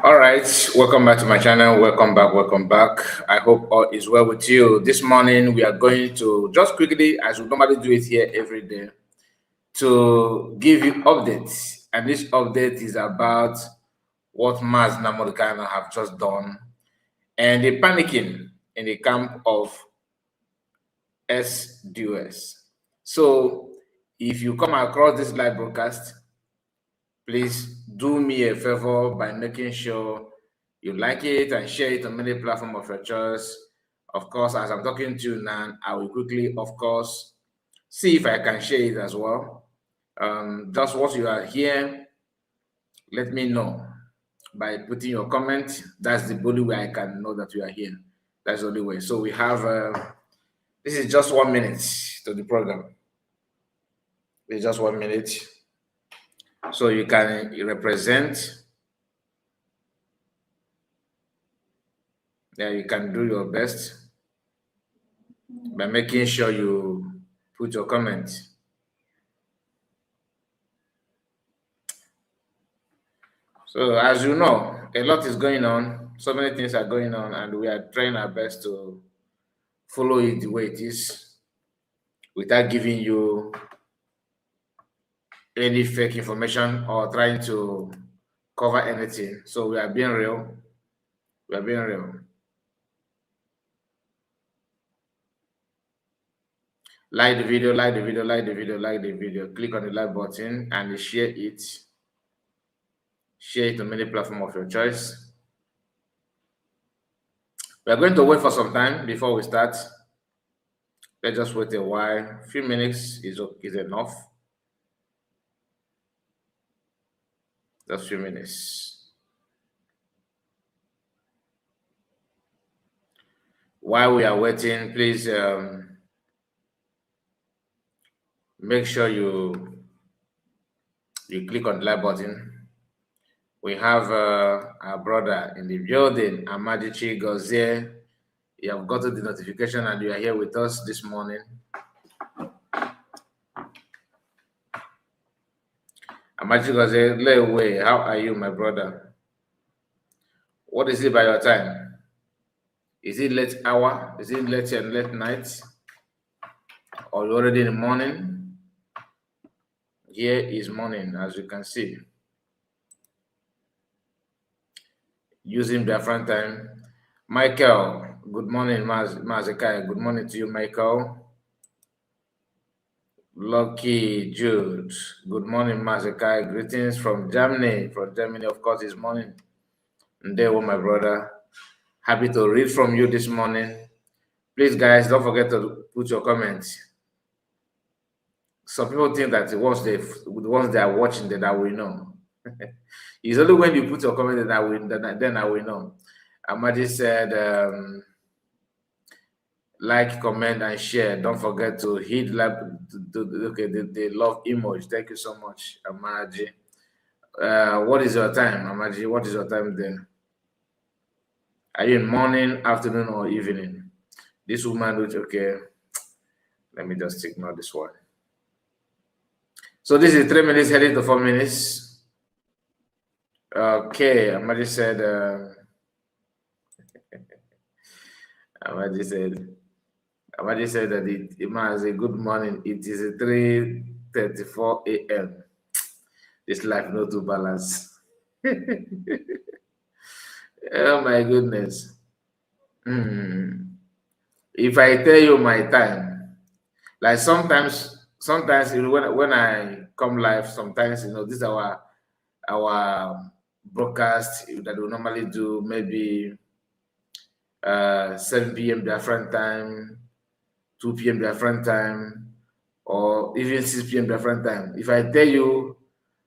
All right, welcome back to my channel. Welcome back. I hope all is well with you. This morning we are going to just quickly, as we normally do it here every day, to give you updates. And this update is about what Maz Namorikana have just done and the panicking in the camp of SDOS. So if you come across this live broadcast, please do me a favor by making sure you like it and share it on many platforms of your choice. Of course, as I'm talking to you now, I will quickly, of course, see if I can share it as well. Just once you are here, let me know by putting your comment. That's the only way I can know that you are here. That's the only way. So we have, this is just 1 minute to the program. It's just 1 minute. So you can represent. Yeah, you can do your best by making sure you put your comment. So as you know, a lot is going on. So many things are going on, and we are trying our best to follow it the way it is without giving you any fake information or trying to cover anything. So we are being real. We are being real. Like the video, like the video, like the video, like the video. Click on the like button and share it. Share it on many platforms of your choice. We are going to wait for some time before we start. Let's just wait a while. A few minutes is enough. Just a few minutes. While we are waiting, please make sure you click on the like button. We have our brother in the building, Amadichi Gozie. You have gotten the notification and you are here with us this morning. Amadichi Gozie, lay away. How are you, my brother? What is it by your time? Is it late hour? Is it late and late night? Or you already in the morning? Here is morning, as you can see. Using Biafran time. Michael, good morning, Mazekai. Good morning to you, Michael. Lucky Jude, good morning, Mazekai. Greetings from Germany. From Germany, of course, it's morning. And there, my brother. Happy to read from you this morning. Please, guys, don't forget to put your comments. Some people think that once they are watching, then I will know. It's only when you put your comment that then I will know. Amadi said, like, comment, and share. Don't forget to hit like the love emoji. Thank you so much, Amadi. What is your time, Amadi? What is your time there? Are you in morning, afternoon, or evening? This woman, which okay. Let me just ignore this one. So this is 3 minutes heading to 4 minutes. Okay, Amadi said. Amadi said that it has a good morning. It is 3:34 a.m. This life not to balance. Oh my goodness. If I tell you my time, like sometimes when I come live, sometimes this is our broadcast that we normally do, maybe 7 p.m. Biafran time, 2 p.m. Biafran time, or even 6 p.m. Biafran time. If I tell you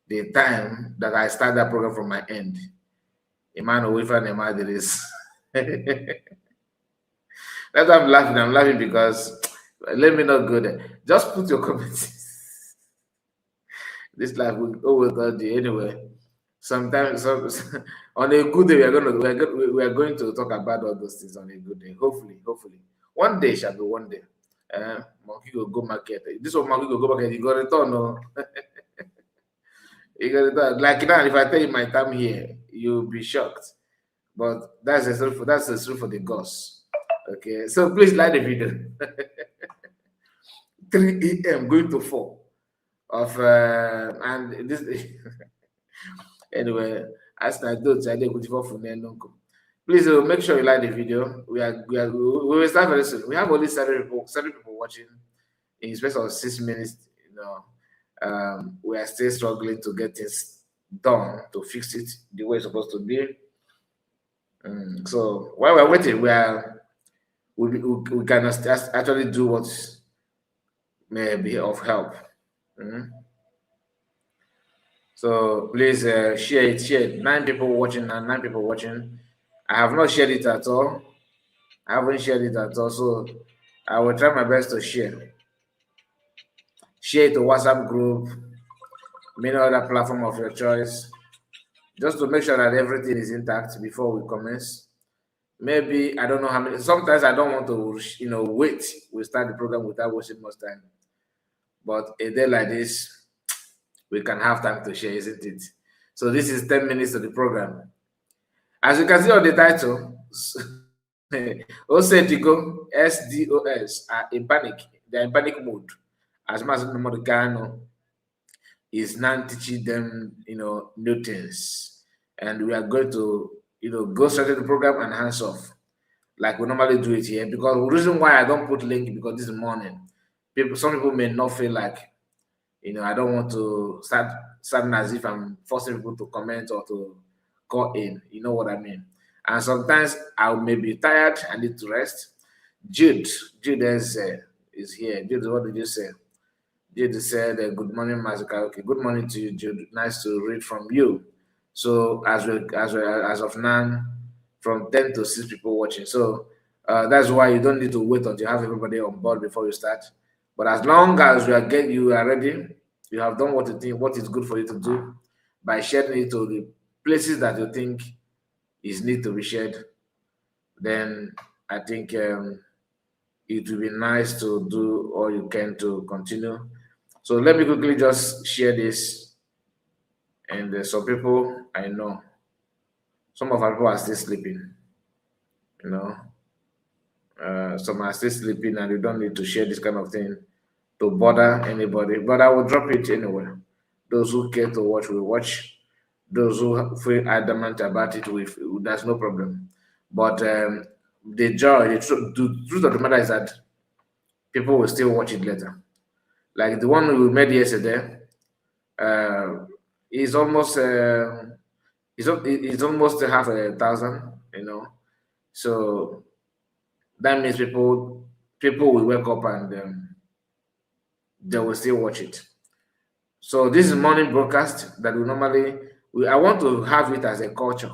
the time that I start that program from my end, Emmanuel Wifan there is. That's why I'm laughing. I'm laughing because let me not go there. Just put your comments. This life will go with all day anyway. Sometimes on a good day we are going to talk about all those things on a good day. Hopefully. One day shall be one day. Monkey go market. This one monkey go market, you got return. No. You got return. Like now, if I tell you my time here, you'll be shocked. But that's the truth for the gods. Okay, so please like the video. 3 a.m. going to 4 of and this anyway, as I do, I did good for please make sure you like the video. We will start very soon. We have only 7 people watching in space of 6 minutes. We are still struggling to get things done to fix it the way it's supposed to be. So while we're waiting, we can actually do what may be of help. So please share it. Share it. 9 people watching and 9 people watching. I have not shared it at all. I haven't shared it at all. So I will try my best to share. Share it to WhatsApp group, many other platform of your choice, just to make sure that everything is intact before we commence. Maybe I don't know how many. Sometimes I don't want to, wait. We start the program without wasting much time. But a day like this, we can have time to share, isn't it? So this is 10 minutes of the program. As you can see on the title, Osetigo, SDOS are in panic. They're in panic mode. As much as Modicano is now teaching them, new things. And we are going to, go straight to the program and hands off, like we normally do it here. Because the reason why I don't put link, because this morning, some people may not feel like, I don't want to start sounding as if I'm forcing people to comment or to call in. You know what I mean? And sometimes I may be tired. I need to rest. Jude is here. Jude, what did you say? Jude said, "Good morning, Mazika." Okay, good morning to you, Jude. Nice to read from you. So as of now, from 10 to 6 people watching. So that's why you don't need to wait until you have everybody on board before you start. But as long as you are ready, you have done what you think, what is good for you to do, by sharing it to the places that you think is need to be shared, then I think it will be nice to do all you can to continue. So let me quickly just share this. And some people I know, some of our people are still sleeping. Some are still sleeping, and you don't need to share this kind of thing to bother anybody. But I will drop it anyway. Those who care to watch will watch. Those who feel adamant about it, that's no problem. But the truth of the matter is that people will still watch it later. Like the one we made yesterday, is almost it's almost half a thousand. So that means people will wake up and they will still watch it. So this is morning broadcast that I want to have it as a culture,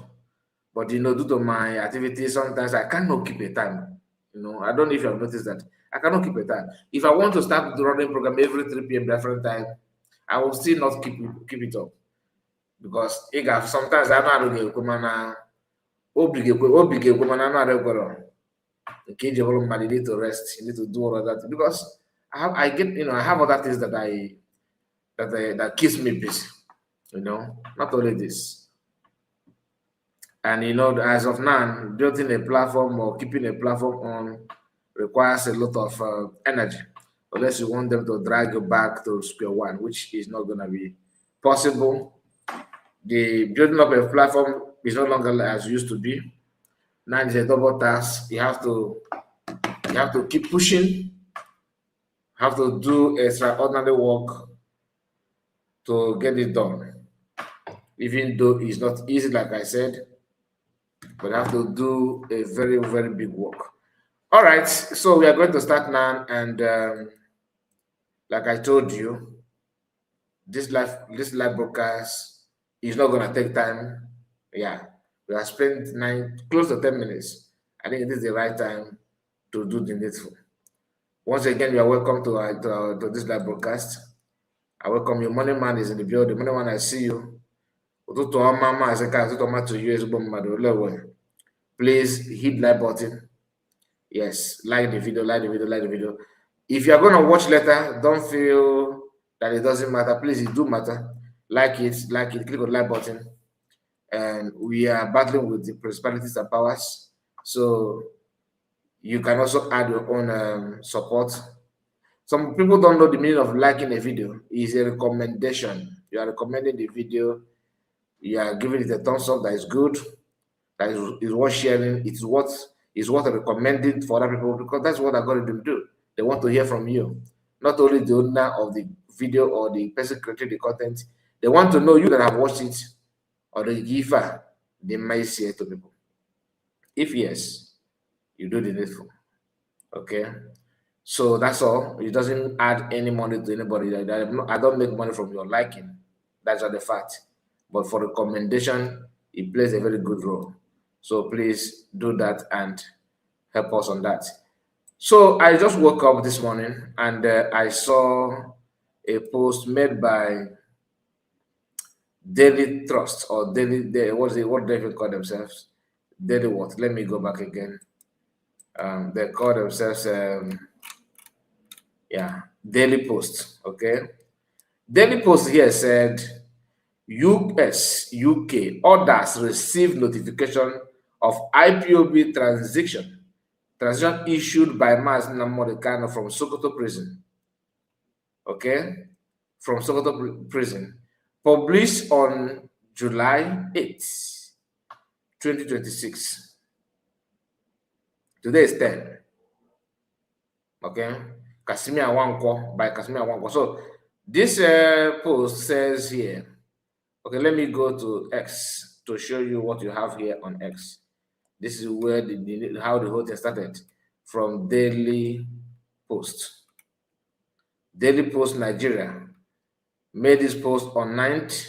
but due to my activities, sometimes I cannot keep a time. I don't know if you have noticed that I cannot keep a time. If I want to start the running program every 3 p.m. different time, I will still not keep it up, because sometimes I know obi ga-ekwe mana anụ arụ gwọrọ nke iji bụrụ mmadụ. You need to rest, you need to do all of that, because I have other things that keeps me busy, not only this. And as of now, building a platform or keeping a platform on requires a lot of energy, unless you want them to drag you back to square one, which is not going to be possible. The building up a platform is no longer as it used to be. Now it's a double task. You have to keep pushing, have to do extraordinary work to get it done. Even though it's not easy, like I said, but I have to do a very, very big work. All right, so we are going to start now, and like I told you, this live broadcast is not going to take time. Yeah, we have spent close to 10 minutes. I think it is the right time to do the needful. Once again, you are welcome to this live broadcast. I welcome you. Money Man is in the building. Money Man, I see you. Please hit like button. Yes, like the video. If you are going to watch later, don't feel that it doesn't matter. Please, it do matter. Like it, click on like button. and we are battling with the principalities and powers. So you can also add your own support. Some people don't know the meaning of liking a video. It's a recommendation. You are recommending the video. You are giving it a thumbs up that is good, that is worth sharing. It's what is worth recommending for other people, because that's what algorithm do. They want to hear from you, not only the owner of the video or the person creating the content. They want to know you that have watched it, or the giver. They might say to people. If yes, you do the needful. Okay. So that's all. It doesn't add any money to anybody. I don't make money from your liking. That's not the fact. But for recommendation, it plays a very good role. So please do that and help us on that. So I just woke up this morning and I saw a post made by Daily Trust or what do they call themselves? Daily what? Let me go back again. They call themselves Daily Post. Okay. Daily Post here said US, UK orders receive notification of IPOB transition issued by Maz Namorikano from Sokoto prison. Okay, from Sokoto prison, published on July 8th, 2026. Today is 10. Okay, Kasimia Wankwo by Kasimia Wankwo. So this post says here. Okay, let me go to X to show you what you have here on X. This is where how the whole thing started, from Daily Post. Daily Post Nigeria made this post on 9th,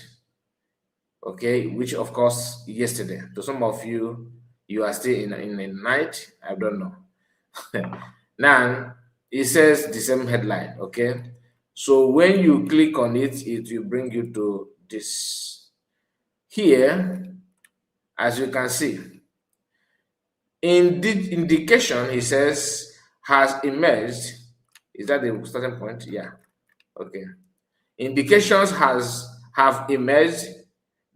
okay, which of course yesterday. To some of you, you are still in the night. I don't know. Now it says the same headline, okay. So when you click on it, it will bring you to this. Here, as you can see, in the indication, he says, has emerged. Is that the starting point? Yeah. Okay. Indications have emerged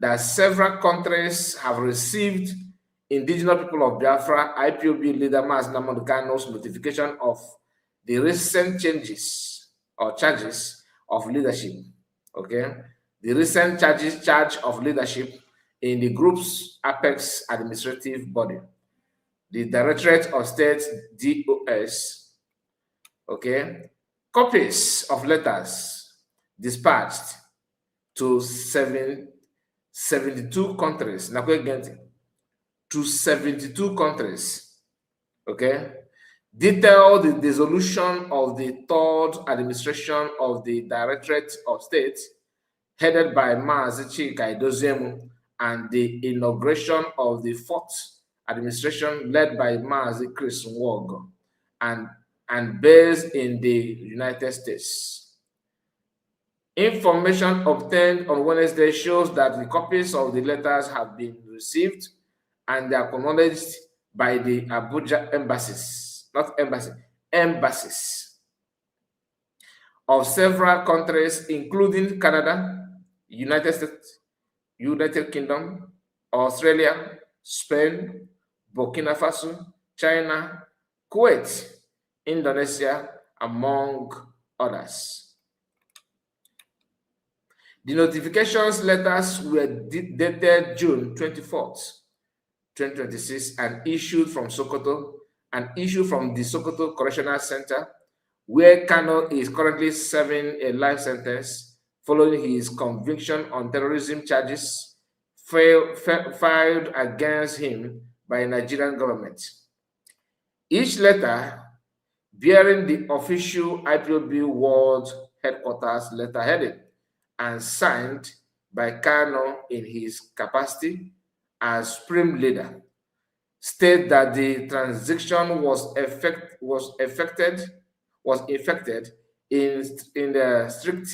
that several countries have received indigenous people of Biafra IPOB leader Mas Nnamdi Kanu's notification of the recent changes or charges of leadership. Okay. The recent charge of leadership in the group's apex administrative body, the Directorate of State DOS. Okay, copies of letters dispatched to 72 countries. Now again, to 72 countries. Okay, detail the dissolution of the third administration of the Directorate of State, headed by Mazi Chika Edozemu, and the inauguration of the fourth administration led by Mazi Chris Nwog and based in the United States. Information obtained on Wednesday shows that the copies of the letters have been received and they are acknowledged by the Abuja embassies, not embassy, embassies of several countries, including Canada, United States, United Kingdom, Australia, Spain, Burkina Faso, China, Kuwait, Indonesia, among others. The notifications letters were dated June 24th, 2026, and issued from Sokoto and issued from the Sokoto Correctional Center, where Kano is currently serving a life sentence following his conviction on terrorism charges filed against him by the Nigerian government. Each letter bearing the official IPOB World Headquarters letterheaded and signed by Kano in his capacity as Supreme Leader, state that the transaction was effected in the strict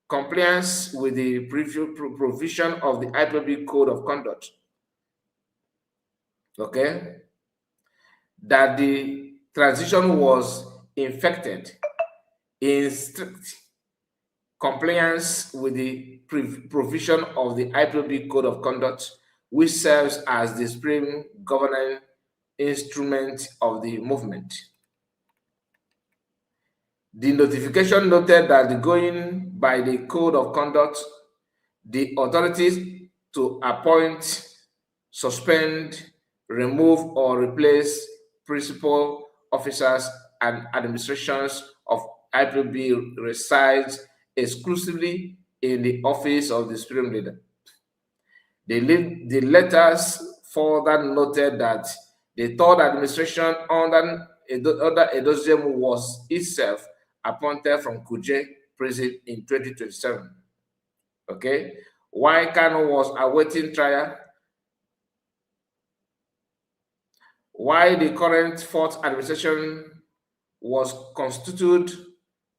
compliance with the provision of the IPOB Code of Conduct. Okay, that the transition was infected in strict compliance with the provision of the IPOB Code of Conduct, which serves as the supreme governing instrument of the movement. The notification noted that going by the code of conduct, the authorities to appoint, suspend, remove, or replace principal officers and administrations of IPOB resides exclusively in the office of the supreme leader. The letters further noted that the third administration under Edoziem was itself appointed from Kuje prison in 2027. Okay, while Kano was awaiting trial, while the current fourth administration was constituted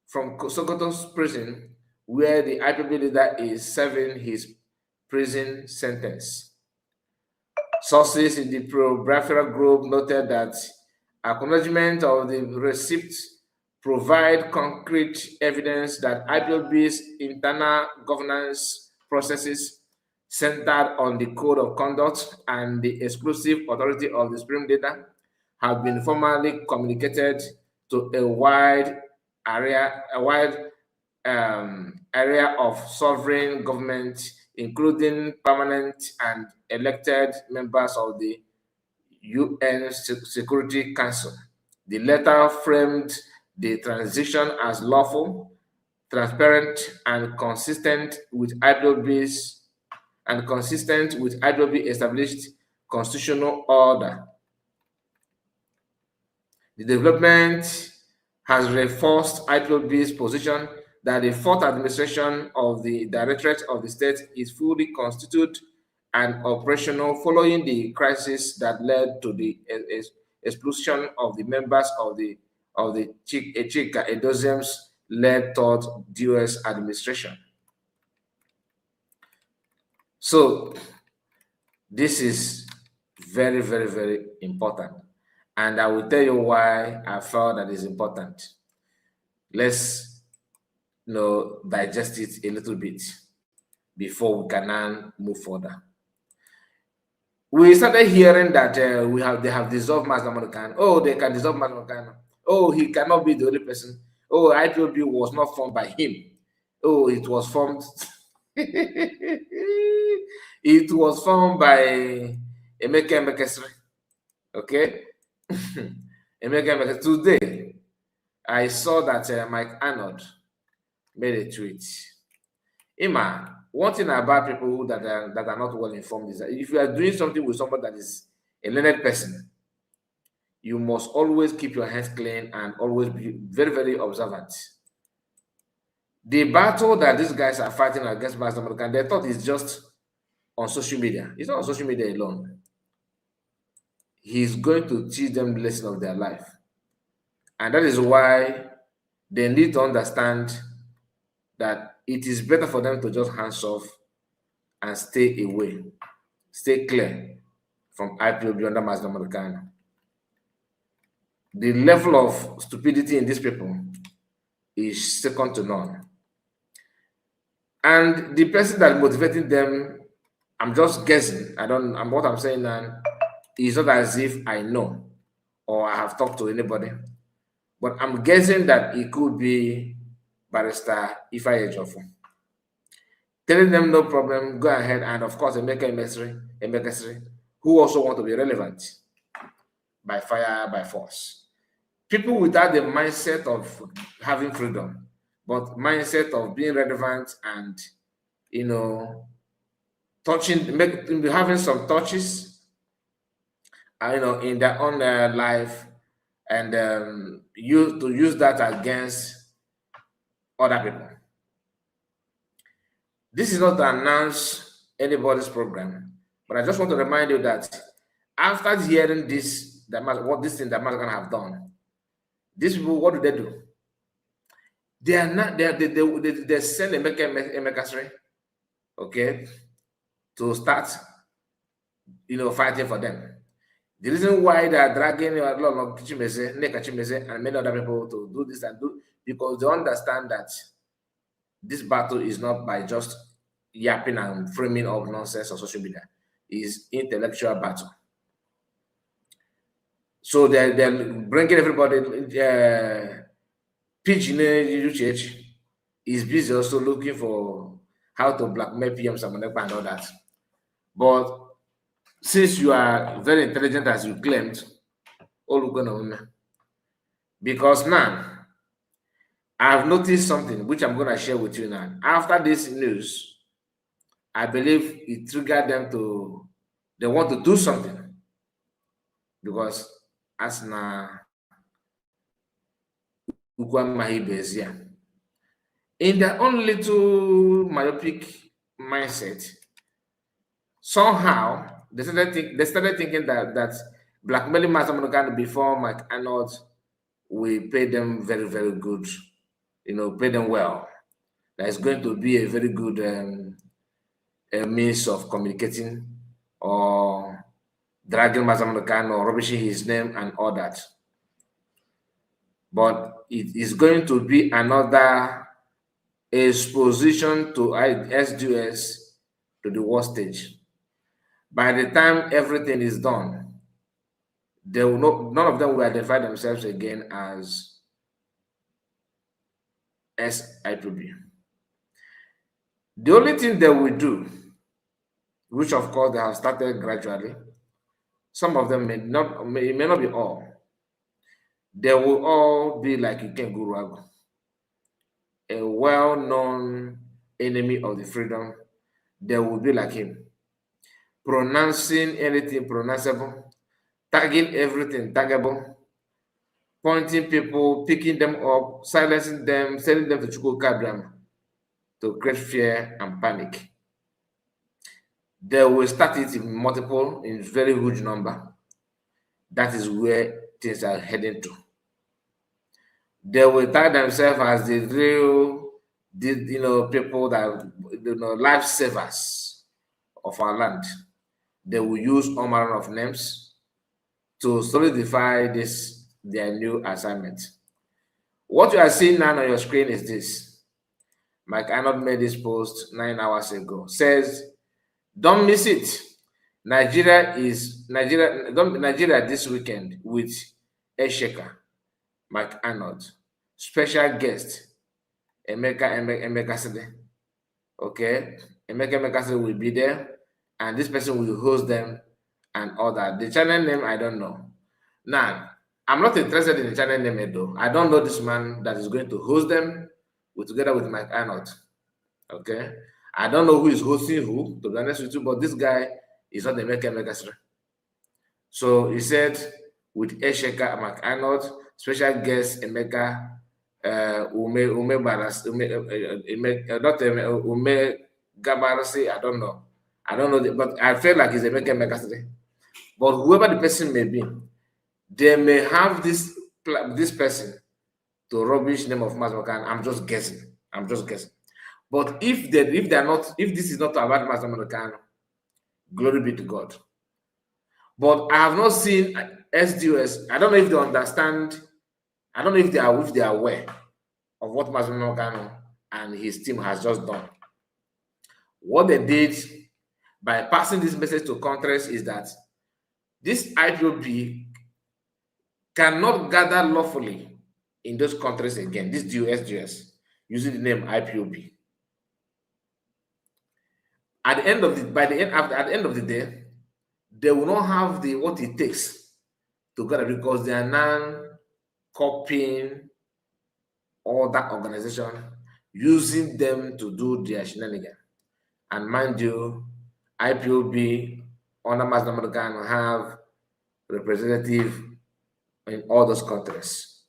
from Sokoto's prison, where the IPB leader is serving his prison sentence. Sources in the pro-Biafra group noted that acknowledgement of the receipt provide concrete evidence that IPOB's internal governance processes centered on the code of conduct and the exclusive authority of the supreme leader have been formally communicated to a wide area of sovereign government, including permanent and elected members of the UN Security Council. The letter framed the transition as lawful, transparent, and consistent with IPOB's established constitutional order. The development has reinforced IPOB's position that the fourth administration of the Directorate of the State is fully constituted and operational following the crisis that led to the expulsion of the members of the Chika Edoziem's led third US administration. So this is very, very, very important. And I will tell you why I felt that is important. Let's digest it a little bit before we can now move further. We started hearing that they have dissolved Master Khan. Oh, they can dissolve Master Khan. Oh, he cannot be the only person. Oh, IPOB was not formed by him. Oh, it was formed. It was formed by Emeka Emekesri. Okay. Today, I saw that Mike Arnold made a tweet. Ima, one thing about people that are not well informed is that if you are doing something with somebody that is a learned person, you must always keep your hands clean and always be very, very observant. The battle that these guys are fighting against Master Morgan, they thought it's just on social media. It's not on social media alone. He's going to teach them the lesson of their life. And that is why they need to understand that it is better for them to just hands off and stay away, stay clear from IPOB under Master Morgan. The level of stupidity in these people is second to none. And the person that motivating them, I'm just guessing. What I'm saying now is not as if I know or I have talked to anybody, but I'm guessing that it could be Barrister Ifeanyi Ejiofor. Telling them no problem, go ahead, and of course Emeka Emekesri, who also want to be relevant by fire, by force. People without the mindset of having freedom, but mindset of being relevant and having some touches, in their own life, and use that against other people. This is not to announce anybody's program, but I just want to remind you that after hearing this, what this thing that Master have done, these people, what do? They are not. They send Emekasri, okay, to start, fighting for them. The reason why they are dragging a lot of Kachimese and many other people to do this and do, because they understand that this battle is not by just yapping and framing up nonsense on social media. is intellectual battle. So they're bringing everybody. Pigeon is busy also looking for how to blackmail PM Samonepa and all that. But since you are very intelligent as you claimed, because now I've noticed something which I'm going to share with you now. After this news, I believe it triggered them to, they want to do something. Because as na in their own little myopic mindset, somehow they started thinking that blackmailing Masamonokan before Mike Arnold will pay them very, very good, pay them well. That is going to be a very good means of communicating or dragging Masamonokan or rubbishing his name and all that. But it is going to be another exposition to SDUS to the world stage. By the time everything is done, they will none of them will identify themselves again as SIPB. The only thing they will do, which of course they have started gradually, some of them it may not be all. They will all be like Iken Guruagu, a well-known enemy of the freedom. They will be like him, pronouncing anything pronounceable, tagging everything taggable, pointing people, picking them up, silencing them, sending them to Chukwukabiam to create fear and panic. They will start it in very huge number. That is where things are heading to. They will tag themselves as the real, people that, lifesavers of our land. They will use all manner of names to solidify their new assignment. What you are seeing now on your screen is this. Mike Arnold made this post 9 hours ago. Says, don't miss it. Nigeria this weekend with Esheka, Mike Arnold, special guest Emeka Sede. Okay, Emeka Sede will be there, and this person will host them and all that. The channel name I don't know. Now, I'm not interested in the channel name though. I don't know this man that is going to host them together with Mike Arnold. Okay, I don't know who is hosting who, to be honest with you, but this guy is not the Emeka Sede. So he said with Esheka, Mike Arnold, special guest Emeka Ume Gabarasi, I don't know, but I feel like it's Emeka Sede. But whoever the person may be, they may have this person to rubbish name of Masamokan. I'm just guessing. But if this is not about Masamokan, glory be to God. But I have not seen SDUS. I don't know if they understand. I don't know if they are aware of what Masamokan and his team has just done. What they did by passing this message to countries is that this IPOB cannot gather lawfully in those countries again. This SDUS using the name IPOB. At the end of the day, they will not have what it takes to gather, because they are now copying other organization, using them to do their shenanigans. And mind you, IPOB under Masamokan have representative in all those countries.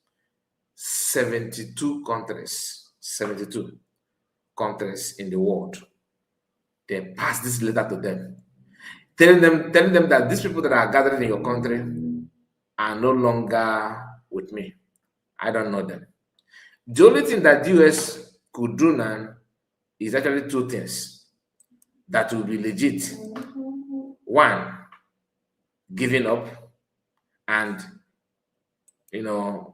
72 countries in the world. They pass this letter to them, telling them that these people that are gathered in your country are no longer with me. I don't know them. The only thing that the US could do now is actually two things that will be legit. One, giving up, and damn.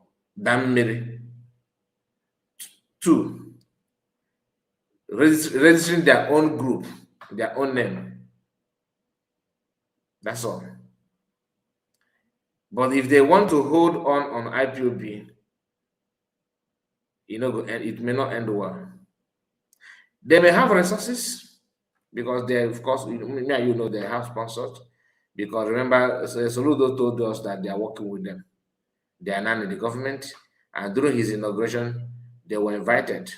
Two, registering their own group, their own name, That's all. But if they want to hold on IPOB, it may not end well. They may have resources because they, of course, they have sponsors. Because remember, Soludo told us that they are working with them. They are now in the government, and during his inauguration, they were invited.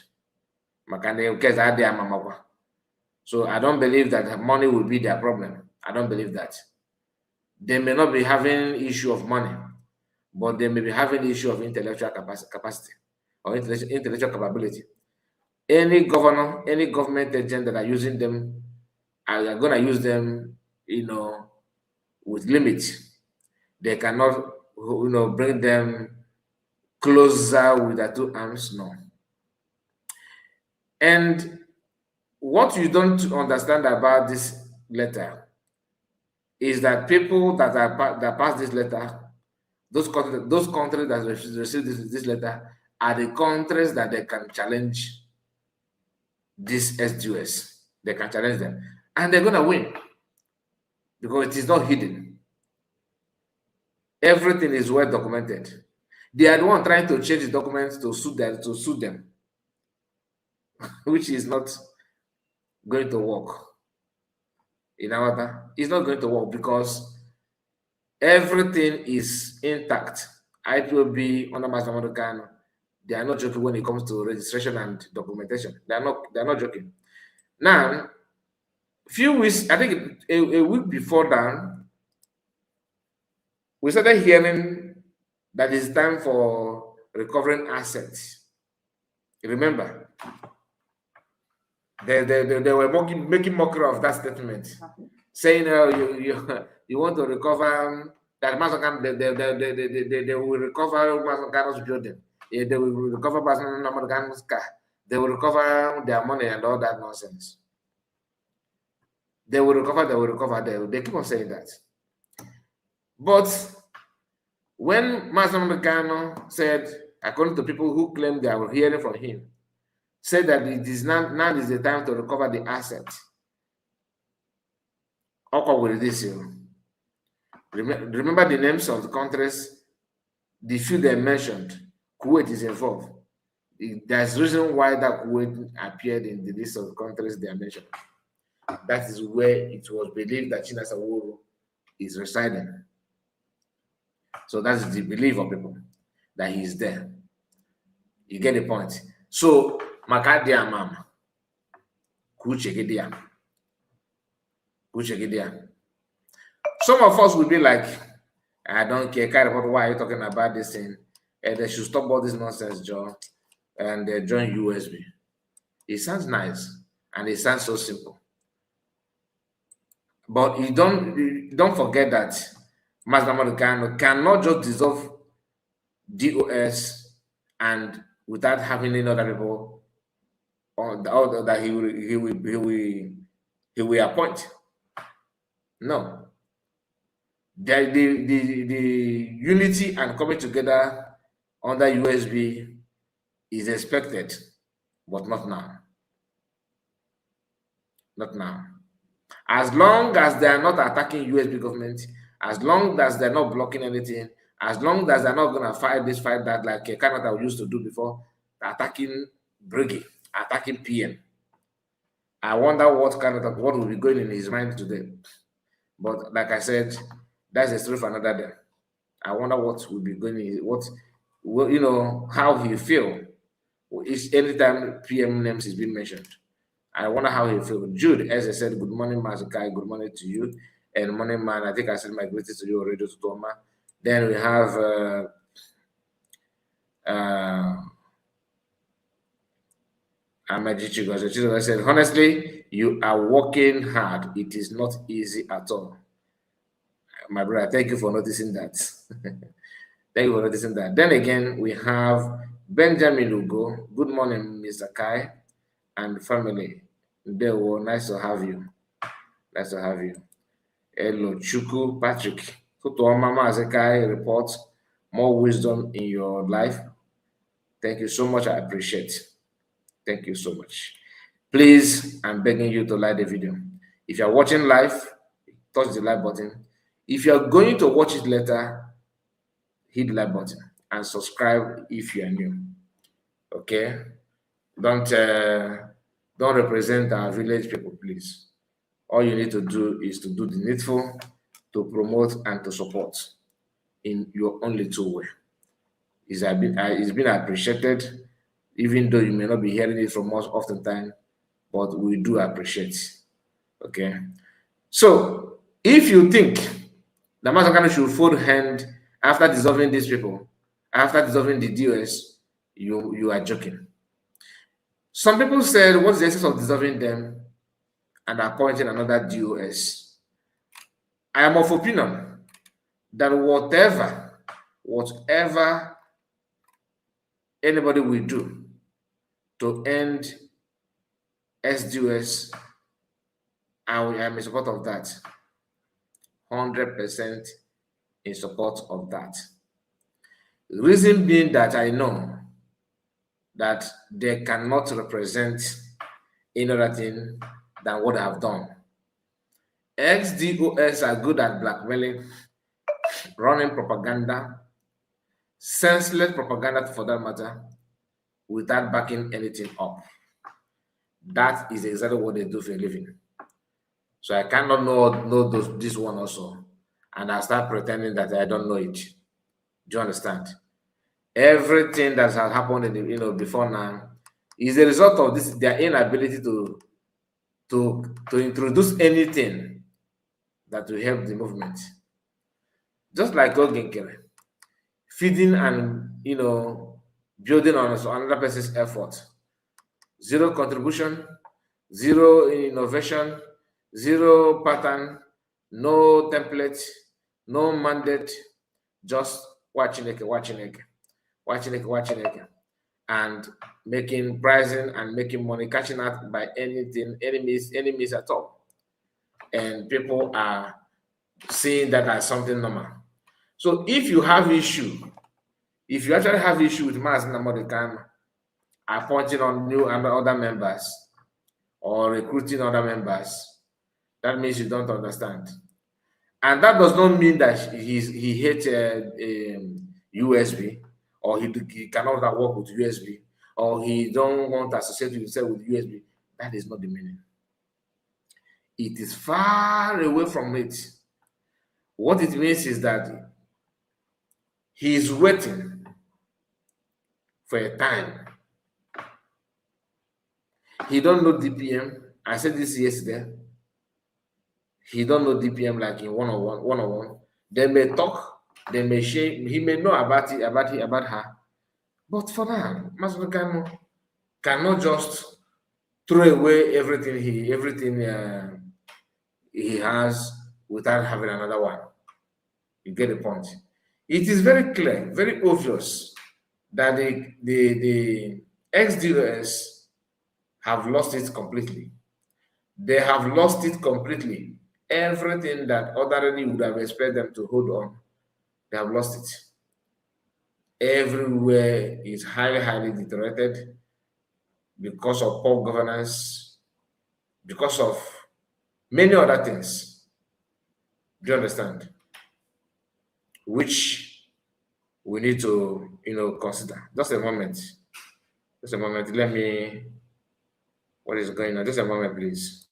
So I don't believe that money will be their problem. I don't believe that. They may not be having issue of money, but they may be having issue of intellectual capacity or intellectual capability. Any governor, any government agent that are using them are going to use them, with limits. They cannot, bring them closer with their two arms. No. And what you don't understand about this letter is that people that pass this letter, those countries that receive this letter are the countries that they can challenge this SDUS. They can challenge them, and they're gonna win because it is not hidden. Everything is well documented. They are the one trying to change the documents to suit them, which is not going to work. In our, it's not going to work because everything is intact. IPOB under Master Kano, they are not joking when it comes to registration and documentation. They are not joking. Now, few weeks, I think a week before that, we started hearing that it's time for recovering assets. You remember? They were making mockery of that statement, saying you want to recover that Masakan, they will recover Masakano's building. They will recover Masakano's car. They will recover their money and all that nonsense. They will recover. They keep on saying that. But when Masakano said, according to people who claim they were hearing from him, said that it is now is the time to recover the asset. With this, remember the names of the countries, the few they mentioned. Kuwait is involved. There's reason why that Kuwait appeared in the list of countries they are mentioned. That is where it was believed that China Sawuru is residing. So that's the belief of people that he is there. You get the point. So Makadia Mama, Kuchegidia. Some of us will be like, I don't care, why are you talking about this thing? And they should stop all this nonsense, Joe, and they join USB. It sounds nice and it sounds so simple. But you don't forget that Master Kano cannot just dissolve DOS and without having any other people that he will appoint. No. The unity and coming together under USB is expected, but not now. Not now. As long as they are not attacking USB government, as long as they're not blocking anything, as long as they're not going to fight this, fight that, like Canada used to do before, attacking Brigade, attacking PM. I wonder what will be going in his mind today. But like I said, that's a story for another day. I wonder what will be going in, how he feel anytime PM names is being mentioned. I wonder how he feel. Jude, as I said, good morning, Mazakai, good morning to you. And morning, man, I think I said my greetings to you already, to Toma. Then we have I said, honestly, you are working hard. It is not easy at all. My brother, thank you for noticing that. Thank you for noticing that. Then again, we have Benjamin Ugo. Good morning, Mr. Kai and family. They were nice to have you. Nice to have you. Hello, Chuku Patrick. Mama Azekai reports more wisdom in your life. Thank you so much. I appreciate it. Thank you so much. Please, I'm begging you to like the video. If you're watching live, touch the like button. If you're going to watch it later, hit the like button and subscribe if you are new. Okay? Don't represent our village people, please. All you need to do is to do the needful, to promote and to support in your own little way. It's been appreciated, even though you may not be hearing it from us oftentimes, but we do appreciate. Okay? So, if you think the Mazakano should fold hand after dissolving these people, after dissolving the DOS, you are joking. Some people said, what's the essence of dissolving them and appointing another DOS? I am of opinion that whatever anybody will do to end SDOS, I am in support of that. 100% in support of that. The reason being that I know that they cannot represent any other thing than what I have done. XDOS are good at blackmailing, running propaganda, senseless propaganda for that matter, without backing anything up. That is exactly what they do for a living. So I cannot know this one also, and I start pretending that I don't know it. Do you understand? Everything that has happened in the, before now is a result of this, their inability to introduce anything that will help the movement. Just like Oginkere, feeding and building on another person's effort. Zero contribution, zero innovation, zero pattern, no template, no mandate, just watching it, and making pricing and making money, catching out by any means at all. And people are seeing that as something normal. So if you actually have issue with Mazen Namodikan appointing on new and other members or recruiting other members, that means you don't understand. And that does not mean that he hates USB, or he cannot work with USB, or he don't want to associate himself with USB. That is not the meaning. It is far away from it. What it means is that he is waiting for a time. He don't know DPM. I said this yesterday. He don't know DPM like in one-on-one. They may talk, they may share, he may know about her. But for now, Master cannot just throw away everything he has without having another one. You get the point. It is very clear, very obvious that the XDOS have lost it completely. They have lost it completely. Everything that ordinarily would have expected them to hold on, they have lost it. Everywhere is highly, highly deteriorated because of poor governance, because of many other things. Do you understand? Which we need to, consider. Just a moment. Just a moment. Let me. What is going on? Just a moment, please.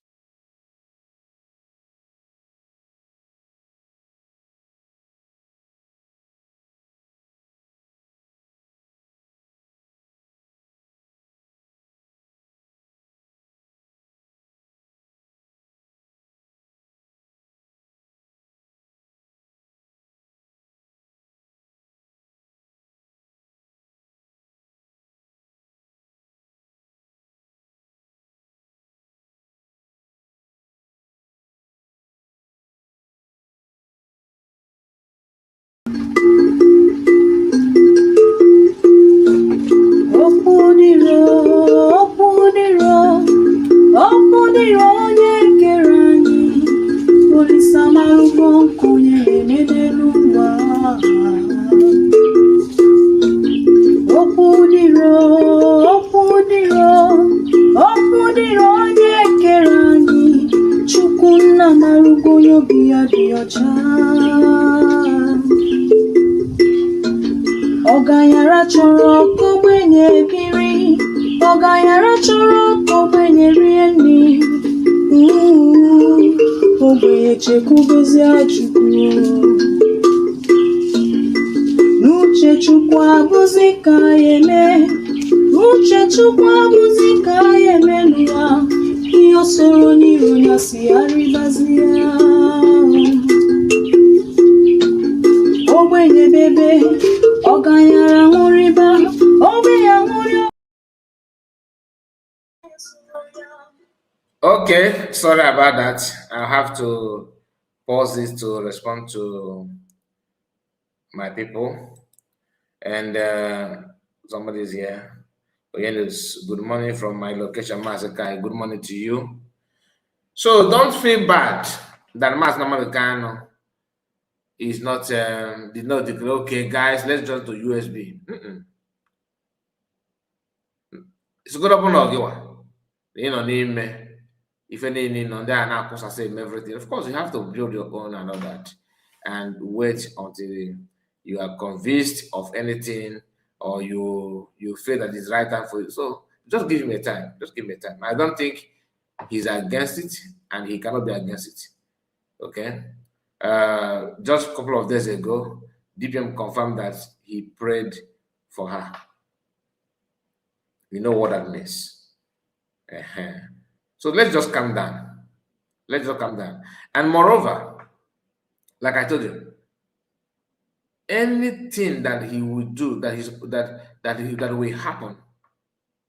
Chukwu nna marugo onye obi ya dị ọcha. Ọgaranya chọrọ ka ogbenye biri, ọgaranya chọrọ ka ogbenye rie nri. Ogbenye chekwubezie Chukwu, n'uche Chukwu abụzi ka ya eme, n'uche Chukwu abụzi ka ya eme n'ụwa, ihe o soro n'iru ya si arịbazie. Ogbenye bebe, ọgaranya ṅụrịba, ogbenye ṅụrịa. Okay, sorry about that. I have to pause this to respond to my people. And somebody's here. Good morning from my location, Masakai. Good morning to you. So don't feel bad that Mas Namarikano is not did not declare, okay, guys, let's just do USB. It's good upon Ogiwa. You know, name if any on there and now same everything. Of course, you have to build your own and all that, and wait until you are convinced of anything or you feel that it's right time for you. So just give him a time. Just give him a time. I don't think he's against it, and he cannot be against it. Okay. Just a couple of days ago, DPM confirmed that he prayed for her. You know what that means. So let's just calm down. Let's just calm down. And moreover, like I told you, anything that he would do that will happen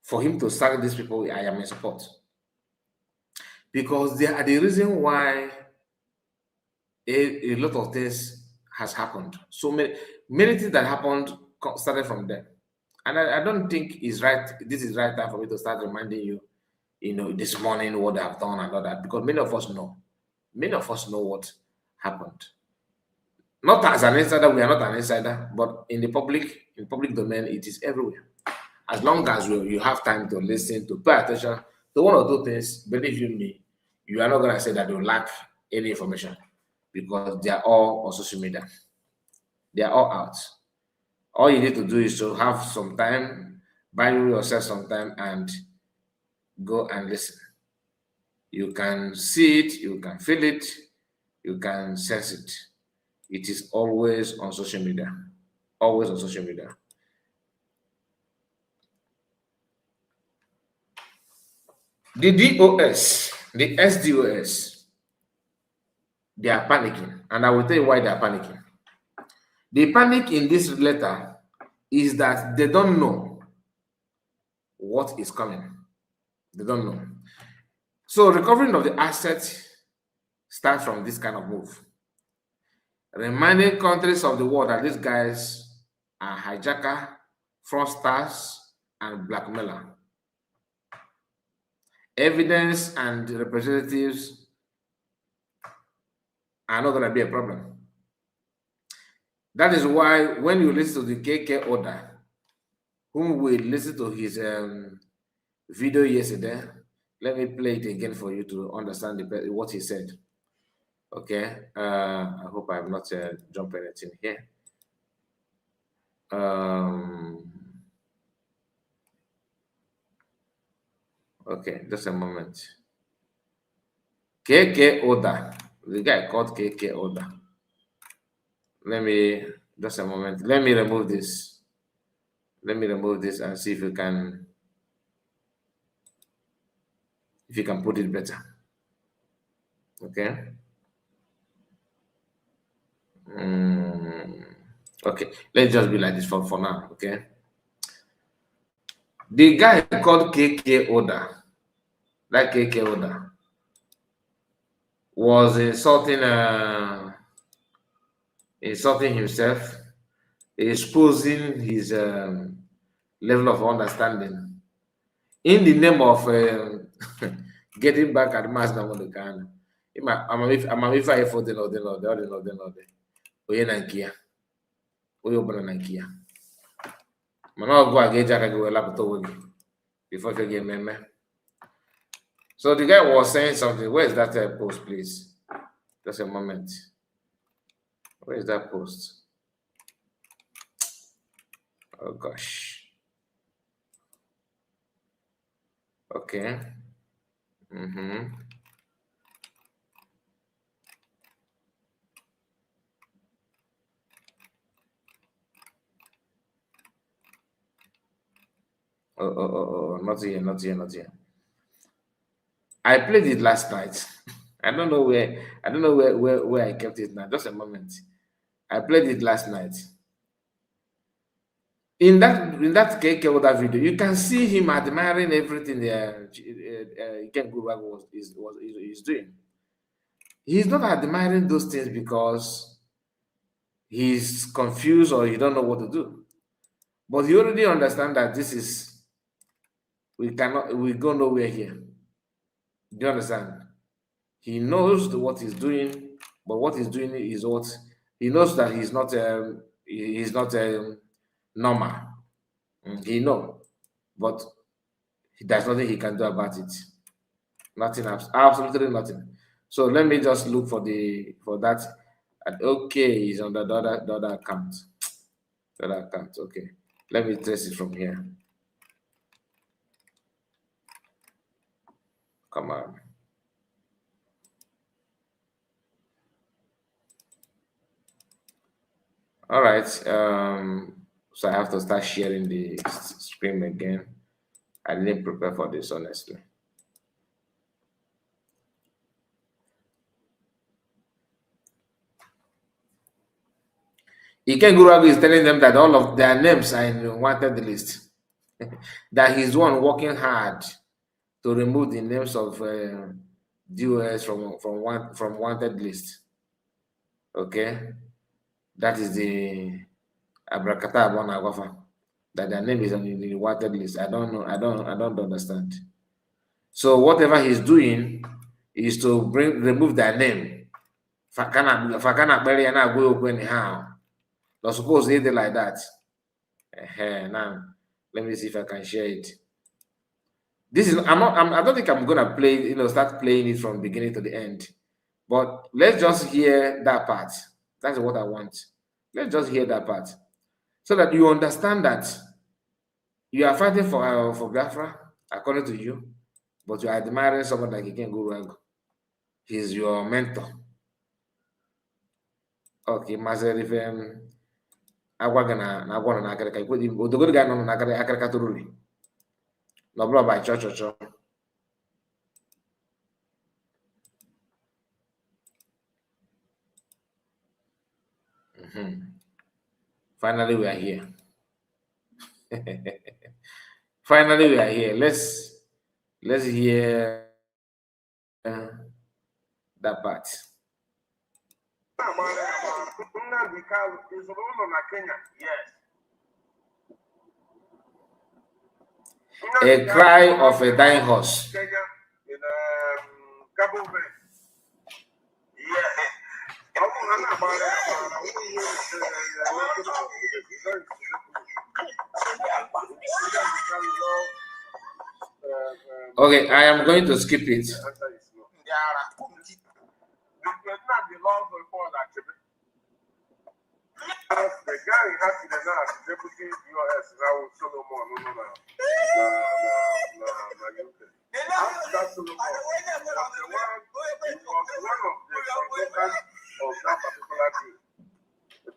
for him to sack these people, I am in support. Because they are the reason why a lot of things has happened. So many things that happened started from them. And I don't think it's right. This is right time for me to start reminding you, this morning what I've done and all that, because many of us know. Many of us know what happened. Not as an insider, we are not an insider, but in public domain, it is everywhere. As long as you have time to listen, to pay attention to one or two things, believe you me, you are not going to say that you lack any information, because they are all on social media. They are all out. All you need to do is to have some time, buy yourself some time and go and listen. You can see it, you can feel it, you can sense it. It is always on social media. Always on social media. The DOS, the SDOS, they are panicking. And I will tell you why they are panicking. The panic in this letter is that they don't know what is coming. They don't know. So recovering of the assets starts from this kind of move. Reminding countries of the world that these guys are hijacker, fraudsters, and blackmailer. Evidence and representatives are not going to be a problem. That is why when you listen to the KK order, whom we listen to his video yesterday, let me play it again for you to understand what he said. Okay, I hope I have not jumped anything here. Okay, just a moment. KK Oda, the guy called KK Oda. Let me, just a moment. Let me remove this. Let me remove this and see if you can put it better. Okay. Okay, let's just be like this for now. Okay. The guy called KK Oda, that KK Oda, was insulting himself, exposing his level of understanding in the name of getting back at Master Monokan. I'm if I for the onye na nke ya onye ọbụla na nke ya mana ọgụ a ga-eji aka gị wee lapụta onwe gị before you get meme. So the guy was saying something. Where is that post, please? Just a moment. Where is that post? Oh gosh. Okay. Oh, not here, not here, not here. I played it last night. I don't know where I kept it now. Just a moment. I played it last night. In that KK Oda video, you can see him admiring everything Ken Guru is doing. He's not admiring those things because he's confused or he don't know what to do. But he already understand that we go nowhere here. Do you understand? He knows what he's doing, but what he's doing is what he knows that he's not normal. He know, but there's nothing he can do about it. Nothing, absolutely nothing. So let me just look for that. Okay, he's on the other account. The other account. Okay, let me trace it from here. Come on. All right. So I have to start sharing the screen again. I didn't prepare for this, honestly. Iken Guragu is telling them that all of their names are in the wanted list. That he's one working hard to remove the names of DOS from wanted list. Okay, that is the Abrakata Abonagwafa. That their name is on the wanted list. I don't know. I don't understand. So whatever he's doing is to remove their name. Fakana Berry and I go anyhow. Not supposed to do like that. Now, let me see if I can share it. This is I don't think I'm gonna play, start playing it from beginning to the end. But let's just hear that part. That's what I want. Let's just hear that part. So that you understand that you are fighting for Biafra, according to you, but you are admiring someone like Iken Guru. He's your mentor. Okay, Master, if agwa gana na agwa na akarika ikwedi odogoro ga no na akarika toruli no bro by cho. Finally we are here. Finally we are here. Let's hear that part. A cry of a dying horse. Okay, I am going to skip it. The guy has to the deputy US now Solomon that's Solomon. One of the consultants of that particular deal.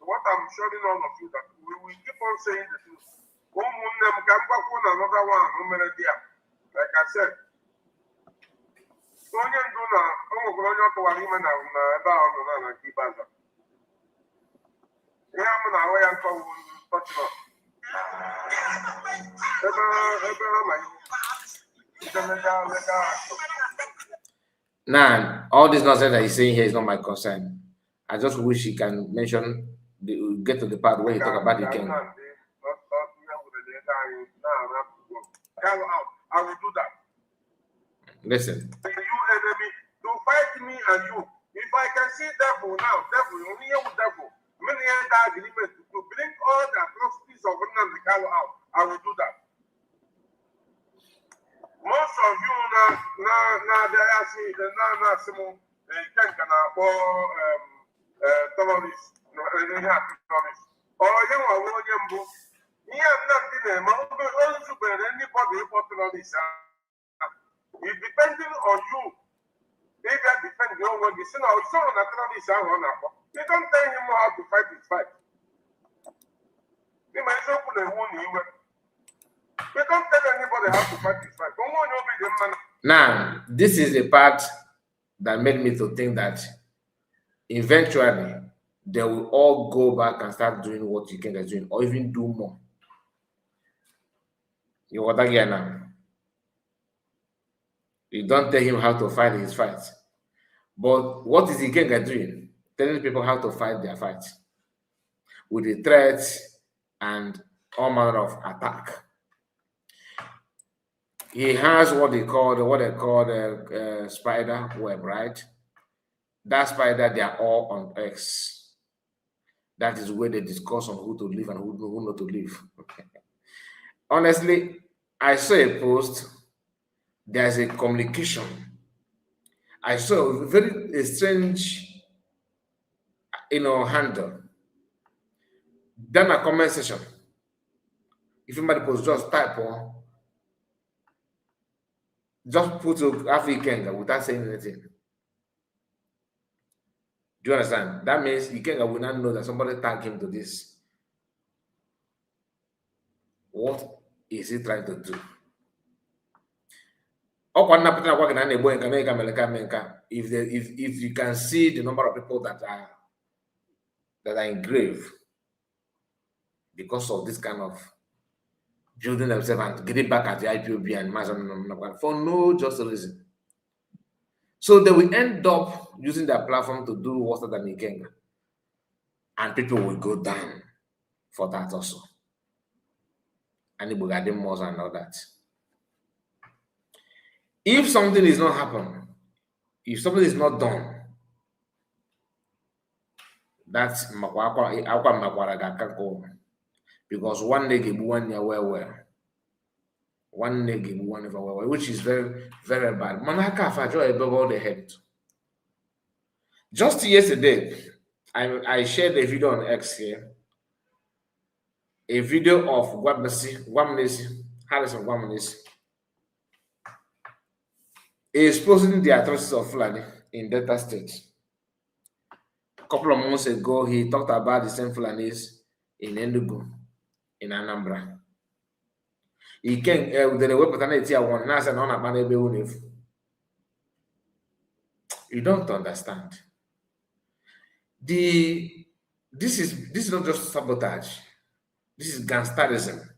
What I'm showing all of you that we will keep on saying the truth. Another one, like I said. Now, all this nonsense that he's saying here is not my concern. I just wish he can get to the part where he talk about the king. I will do that. Listen. You enemy, to fight me and you. If I can see devil now, only you devil. Many agreement to bring all the atrocities of Nnamdi Kanu out. I will do that. Most of you now can terrorists, no, terrorists. Or you are William Book. Yeah, I'm not dinner. Anybody for terrorists. It's depending on you. They can defend your work. You see, now, so that terrorists are on up. You don't tell him how to fight his fight. They might open a wound. You don't tell anybody how to fight his fight. Don't want to be the man. Now, this is the part that made me to think that eventually they will all go back and start doing what you can doing, or even do more. You what again now? You don't tell him how to fight his fights. But what is Ikenga doing? Telling people how to fight their fights with the threats and all manner of attack. He has what they call the spider web, right? That spider, they are all on X. That is where they discuss on who to live and who not to live. Honestly, I saw a post. There's a communication. I saw a strange, handle. Then a comment section. If somebody posts, just type on. Just put African without saying anything. Do you understand? That means Ikenga will not know that somebody tagged him to this. What is he trying to do? If you can see the number of people that are engraved because of this kind of building themselves and getting back at the IPOB and for no just reason. So they will end up using their platform to do worse than Ikenga. And people will go down for that also. And it will get them more and all that. If something is not happening, if something is not done, that's because one leg one year well. One leg one well, which is very, very bad. Manaka Fajo above the head. Just yesterday, I shared a video on X here. A video of Harrison Gwamnesi exposing the atrocities of Fulani in Delta State. A couple of months ago, he talked about the same Fulanis in Enugu, in Anambra. He came with the weapon one. Now said, "No, you don't understand. This is not just sabotage. This is gangsterism.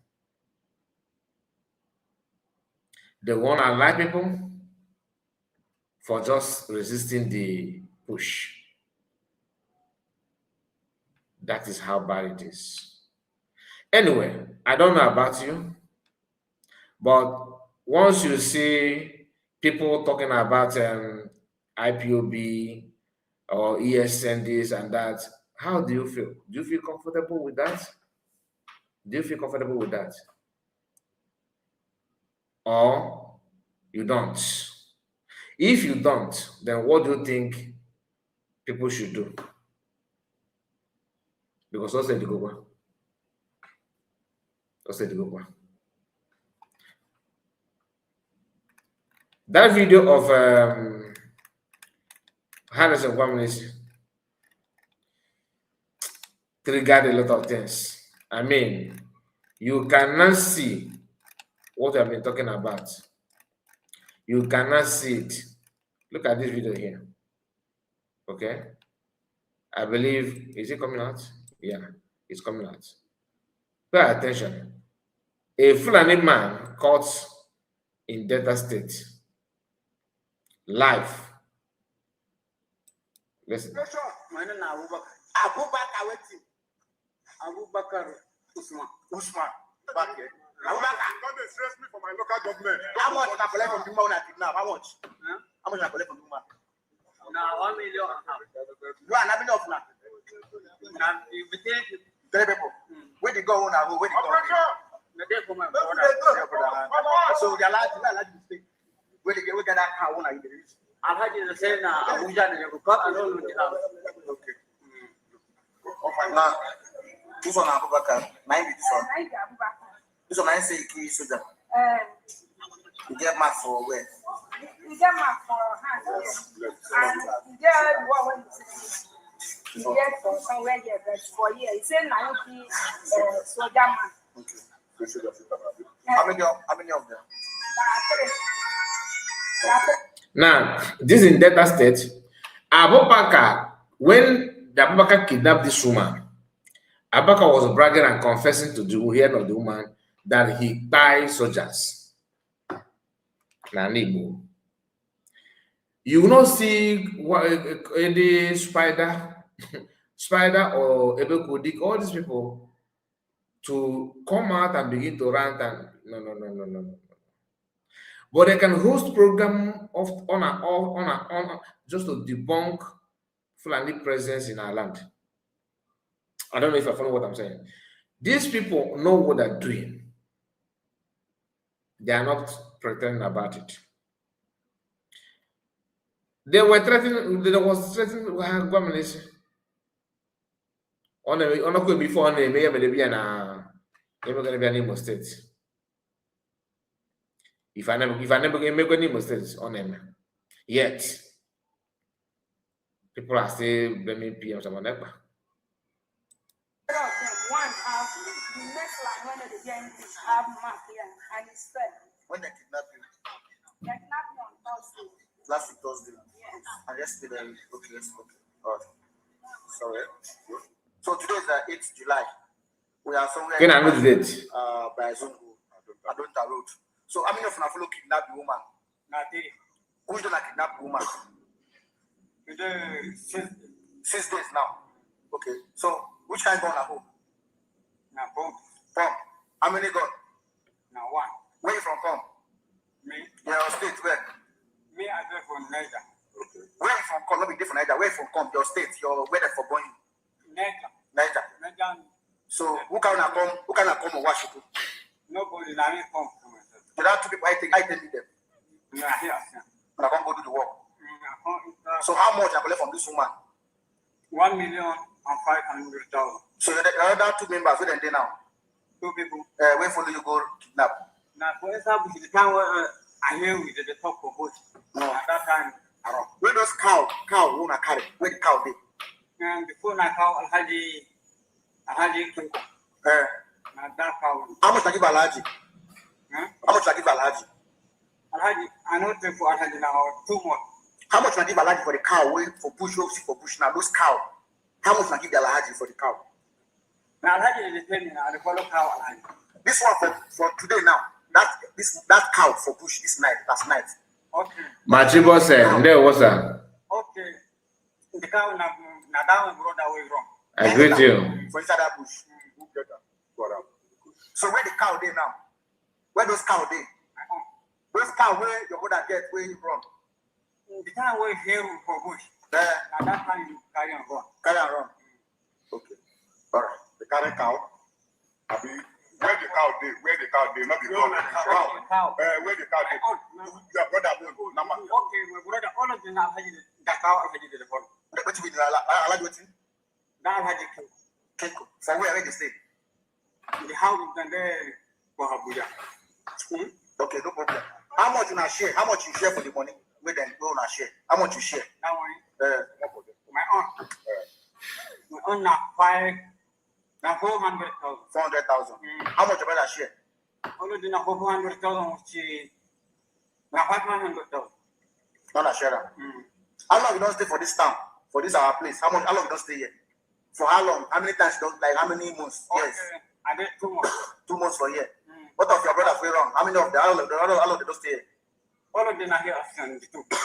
They want to lie people for just resisting the push. That is how bad it is. Anyway, I don't know about you, but once you see people talking about IPOB or ESN this and that, how do you feel? Do you feel comfortable with that? Do you feel comfortable with that? Or you don't? If you don't, then what do you think people should do? Because what's the go? That video of Harrison Gwamnesi triggered a lot of things. I mean, you cannot see what I've been talking about. You cannot see it. Look at this video here. Okay? I believe, is it coming out? Yeah, it's coming out. Pay attention. A Fulani man caught in Delta State. Live. Listen. Abubakar Usman. Back here. God stress me for my local government. How much I collect from Duma when I kidnap? How much? How much I collect from Duma? Now 1 million. You are not enough now. Now you take 3 people. Where they go now? Where they go? So they are like mistake. Where they get that car when I use. I've had is the same now. Abuja and Yabuka, I don't know the house. Okay. Now, this one Abubakar, 9 this one. This one I say key soldier. You get mark for where? You get mark for hand. And you get what you get from somewhere here, but for here, it's a Naoki soldier man. Okay. How many of them? Now, this in Delta State, Abubakar, when the Abubakar kidnapped this woman, Abubakar was bragging and confessing to the head of the woman that he tied soldiers. Now, you will not see any spider or Ebekodik, all these people to come out and begin to rant and no. But they can host program on just to debunk Fulani presence in our land. I don't know if I follow what I'm saying. These people know what they're doing. They are not pretending about it. They were threatening. There was threatening government. On a before on maybe going to be an Imo State. If I never make any mistakes on them, yet people are still blaming PM someone else. One have the next line when the gang have mark here and it's fair. When they kidnap you? They kidnap me on Thursday. Last week Thursday. Yes. And yesterday, okay. All right. Sorry. So today is the 8th July. We are somewhere Can I know the date? By Zungu, Adonta Road. So how many of you follow kidnap the woman? Who's gonna kidnap the woman? 6 days now. Okay. So which kind gun are home? Now, bomb. How many gun? Now, one. Where you from come? Me, Your state where? I go from Niger. Okay. Where you from come? Not be different Niger. Where you from come? Your state, your where they for born you? Niger. So who can come and wash you? Nobody now come to myself. There are two people I tell you them. No, here. And I can't go do the work. So how much I collect from this woman? 1,500,000. So the other two members, where they now? 2 people. Where follow you go kidnap? Now, for example, the time where I hear with the top of both. No. At that time, around. Where those cow wanna carry? Where the cow they? And before I call Alhaji Kinko. Now that cow. How much I give Alhaji? How much I give Alhaji? Alhaji, I know them for Alhaji now 2 more. How much I give Alhaji for the cow? Wait for bush, for bush. Now those cow. How much I give the Alhaji for the cow? Now Alhaji is telling me now the follow cow Alhaji. This one for today now. That cow for bush this night, last night. Okay. Machibo said, there was a. Okay. The cow now down brought away wrong. I greet you. For inside that bush. So where the cow they now? Where those cow they? Those cow where your mother get where you from? The time where here for bush. Now that time you carry on run. Carry on run. Okay. All right. The carry cow. Where the cow dey, not the dog. Cow. Where the cow dey? Your brother will Okay, my brother, all of them now the cow Alhaji did the phone. What you mean? I like what you. Now Alhaji Keko. For where they stay? the house is there for Abuja. Okay, no problem. How much you share? How much you share for the money? Where then go na share? How much you share? That one, my own now 400,000. 400,000. How much your brother share? Only the 400,000 which is now 500,000. Not a share. How long you don't stay for this town? For this our place? How long you don't stay here? For how long? How many times you don't like? How many months? Yes. I did 2 months. 2 months for here. What of your brothers way wrong? How many of them? How long they don't stay here? All of them are here and the 2. Okay.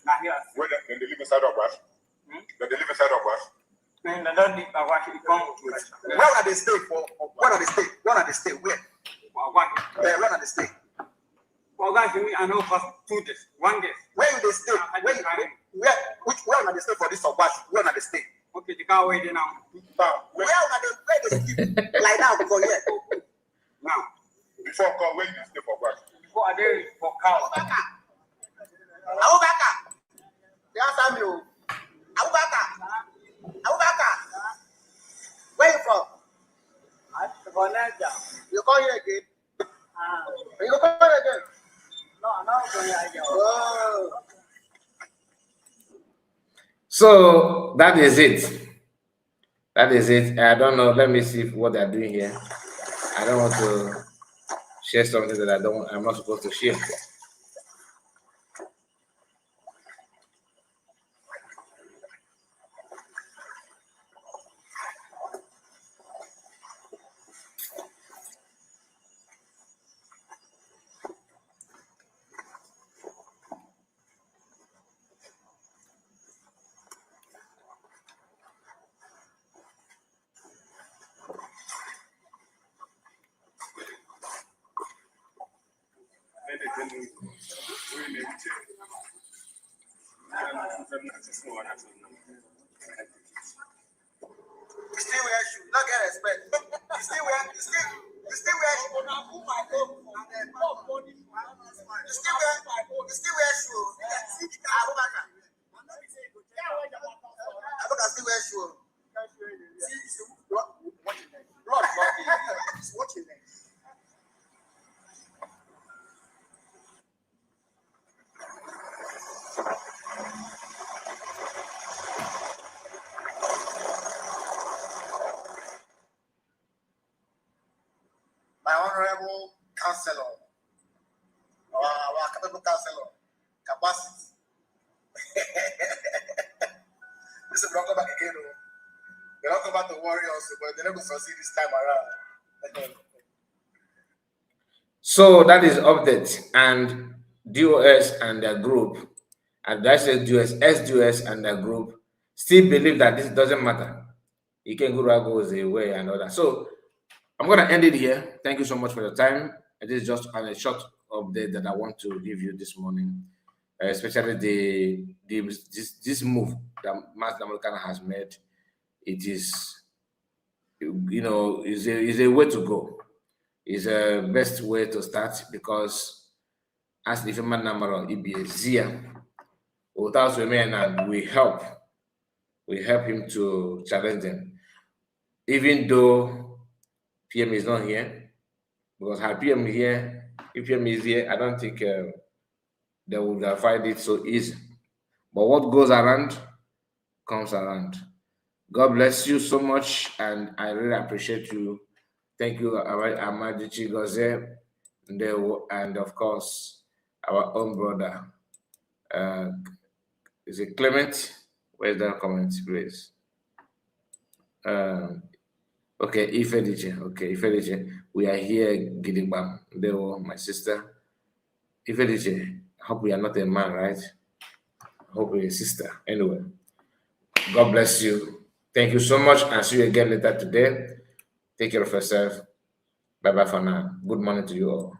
Now here. Where they live inside of us? They live inside of us? And the don't need what he come to. Where are they stay for? Where are they stay? Where are they stay? Where? Where are they stay? Well, guys, I know for 2 days, 1 day. Where do they stay? Where are they stay for this of us? Where are they stay? Okay, the car waiting now. Where they sleep? Like now for here. Now, Before call, where you stay for us? before I did for cow. They answer me, oh. Abubakar. Where you from? You call here again? You go call here again? No, I'm not going here again. Oh. So that is it. That is it. I don't know. Let me see what they're doing here. I don't want to share something that I'm not supposed to share. You still wear shoes, not get respect. You still wear shoes. You still wear shoes. Abubakar. Abubakar still wear shoes. Watch your neck. My honorable counselor, our capable counselor, capacity. This is welcome back again. We're not about the Warriors, but they're not going to succeed this time around. So that is update, and DOS and their group, and I said DOS, SDOS and their group still believe that this doesn't matter. You can go goes away and all that. So I'm gonna end it here. Thank you so much for your time. It is just a short update that I want to give you this morning, especially this move that Master Americana has made. It is, is a way to go. Is a best way to start because as the human number of Ibia without women and we help him to challenge them. Even though PM is not here, because her PM here, if PM is here, I don't think they would find it so easy. But what goes around comes around. God bless you so much, and I really appreciate you. Thank you, Amadichi Goze, and of course, our own brother. Is it Clement? Where's that comment, please? Okay, Ifediche. Okay, Ifediche. We are here, Gidigba. Deo, my sister. Ifediche, hope we are not a man, right? Hope we're a sister. Anyway, God bless you. Thank you so much, and see you again later today. Take care of yourself. Bye-bye for now. Good morning to you all.